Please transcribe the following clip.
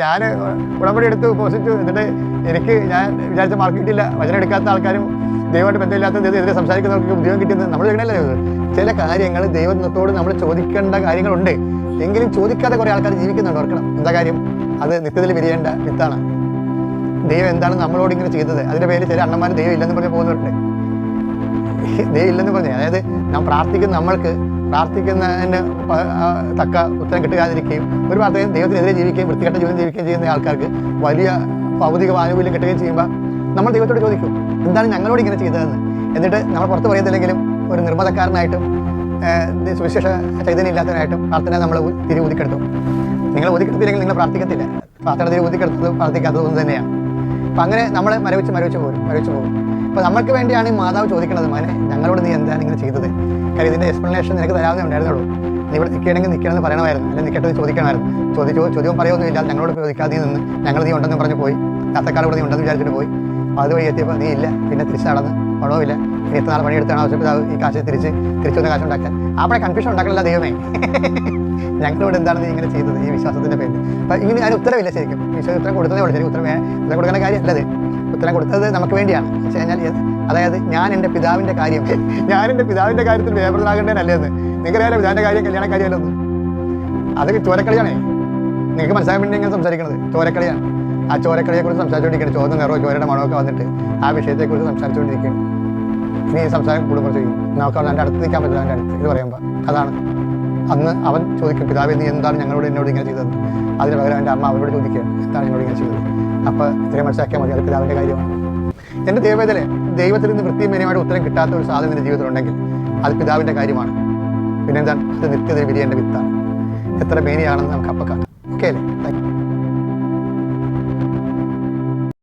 ഞാൻ ഉടമ്പടി എടുത്തു പോസിറ്റു. എന്നിട്ട് ഞാൻ വിചാരിച്ച മാർക്ക് കിട്ടിയില്ല. വചനം എടുക്കാത്ത ആൾക്കാരും ദൈവമായിട്ട് ബന്ധമില്ലാത്ത എതിരെ സംസാരിക്കുന്നവർക്ക് ഉദ്യോഗം കിട്ടുന്നത് നമ്മൾ ചെയ്യണല്ലേ. ചില കാര്യങ്ങൾ ദൈവത്തോട് നമ്മൾ ചോദിക്കേണ്ട കാര്യങ്ങളുണ്ട്, എങ്കിലും ചോദിക്കാതെ കുറേ ആൾക്കാർ ജീവിക്കുന്നുണ്ട്. ഓർക്കണം, എന്താ കാര്യം? അത് നിത്യത്തിൽ വിരിയേണ്ട വിത്താണ്. ദൈവം എന്താണ് നമ്മളോട് ഇങ്ങനെ ചെയ്തത്? അതിൻ്റെ പേര് ചില അണ്ണന്മാർ ദൈവം ഇല്ലെന്ന് പറഞ്ഞ് പോകുന്നവരുണ്ട്. ദൈവം ഇല്ലെന്ന് പറഞ്ഞ്, അതായത് നാം പ്രാർത്ഥിക്കുന്നതിന് തക്ക ഉത്തരം കിട്ടുകാതിരിക്കുകയും ഒരു പ്രാർത്ഥനയും ദൈവത്തിനെതിരെ ജീവിക്കുകയും വൃത്തികെട്ട ജീവിതം ജീവിക്കുകയും ചെയ്യുന്ന ആൾക്കാർക്ക് വലിയ ഭൗതിക ആനുകൂല്യം കിട്ടുകയും ചെയ്യുമ്പോൾ നമ്മൾ ദൈവത്തോട് ചോദിക്കും, എന്താണ് ഞങ്ങളോട് ഇങ്ങനെ ചെയ്തതെന്ന്. എന്നിട്ട് നമ്മൾ പുറത്ത് പറയത്തില്ലെങ്കിലും ഒരു നിർമ്മതക്കാരനായിട്ടും സുവിശേഷ ചൈതന്യം ഇല്ലാത്തവനായിട്ടും പ്രാർത്ഥന നമ്മൾ ഊതിക്കെടുത്തു. നിങ്ങൾ ഊതിക്കെടുത്തില്ലെങ്കിൽ നിങ്ങൾ പ്രാർത്ഥിക്കത്തില്ല. പ്രാർത്ഥന ഊതിക്കെടുത്തത് പ്രാർത്ഥിക്കാത്തതൊന്നും തന്നെയാണ്. അപ്പം അങ്ങനെ നമ്മൾ മരവിച്ച് പോകും. അപ്പോൾ നമുക്ക് വേണ്ടിയാണ് ഈ മാതാവ് ചോദിക്കുന്നത്, മകനെ ഞങ്ങളോട് നീ എന്താണ് ഇങ്ങനെ ചെയ്തത്? കാര്യം ഇതിൻ്റെ എക്സ്പ്ലനേഷൻ നിനക്ക് തരാവുന്നേ ഉണ്ടായിരുന്നുള്ളൂ. നീ ഇവിടെ നിൽക്കണമെങ്കിൽ നിൽക്കണമെന്ന് പറയണമായിരുന്നു, അല്ലെങ്കിൽ നിൽക്കട്ടെ ചോദിക്കണമായിരുന്നു. ചോദ്യം പറയുമൊന്നുമില്ല, ഞങ്ങളോട് ചോദിക്കാതെ നിന്ന് ഞങ്ങൾ നീ ഉണ്ടെന്ന് പറഞ്ഞ് പോയി. യാത്രക്കാരോട് നീ ഉണ്ടെന്ന് വിചാരിച്ചിട്ട് പോയി. അതുവഴി എത്തിയപ്പോൾ നീ ഇല്ല. പിന്നെ തിരിച്ച് നടന്ന് പണവുമില്ല. ഇനി എത്ര നാൾ പണിയെടുത്താണ് ആവശ്യപ്പെട്ടാൽ ഈ കാശ് തിരിച്ച് വന്ന കാശ് ഉണ്ടാക്കാൻ. അവിടെ കൺഫ്യൂഷൻ ഉണ്ടാക്കണമല്ല ദൈവമേ. ഞങ്ങളോട് എന്താണ് നീ ഇങ്ങനെ ചെയ്തത് ഈ വിശ്വാസത്തിൻ്റെ പേരിൽ? അപ്പം ഇങ്ങനെ അതിന് ഉത്തരവില്ല. ശരിക്കും ഉത്തരം കൊടുത്തതേ ഉള്ളൂ. ശരി, ഉത്തരം കൊടുക്കേണ്ട കാര്യമല്ലത്. ഉത്തരം കൊടുത്തത് നമുക്ക് വേണ്ടിയാണ്. വെച്ച് കഴിഞ്ഞാൽ അതായത് ഞാൻ എൻ്റെ പിതാവിൻ്റെ കാര്യത്തിൽ വ്യാപൃതനാകേണ്ടതല്ലേന്ന്. നിങ്ങൾക്കറിയാലോ പിതാവിൻ്റെ കാര്യം കല്യാണ കാര്യമല്ലെന്ന്. അത് ചോരക്കളിയാണേ. നിങ്ങൾക്ക് മനസ്സിലാക്കാൻ വേണ്ടി ഇങ്ങനെ സംസാരിക്കുന്നത് ചോരക്കളിയാണ്. ആ ചോരക്കളിയെക്കുറിച്ച് സംസാരിച്ചുകൊണ്ടിരിക്കുകയാണ്. ചോദ്യം നിറവോ ചോരയുടെ മണമൊക്കെ വന്നിട്ട് ആ വിഷയത്തെക്കുറിച്ച് സംസാരിച്ചുകൊണ്ടിരിക്കുകയാണ്. ഇനി സംസാരം കൂടുമ്പോൾ ചെയ്യും. നമുക്ക് എൻ്റെ അടുത്ത് നിൽക്കാൻ പറ്റില്ല. എൻ്റെ അടുത്ത് ഇത് പറയുമ്പോൾ അതാണ് അന്ന് അവൻ ചോദിക്കും, പിതാവേ നീ എന്താണ് എന്നോട് ഇങ്ങനെ ചെയ്തത്? അതിന് പകരം എൻ്റെ അമ്മ അവരോട് ചോദിക്കുകയാണ്, എന്താണ് എന്നോട് ഇങ്ങനെ ചെയ്തത്? അപ്പോൾ ഇത്രയും മനസ്സിലാക്കിയാൽ മതി, അത് പിതാവിൻ്റെ കാര്യമാണ്. എൻ്റെ ദൈവത്തിൽ നിന്ന് വൃത്തിയും മേനയുമായിട്ട് ഉത്തരം കിട്ടാത്ത ഒരു സാധനം എൻ്റെ ജീവിതത്തിലുണ്ടെങ്കിൽ അത് പിതാവിൻ്റെ കാര്യമാണ്. പിന്നെന്താണ്? അത് നിത്യത്തിൽ വിരിയേണ്ട വിത്താണ്. എത്ര മേനിയാണെന്ന് നമുക്ക് അപ്പം കാണാം. ഓക്കെ അല്ലേ?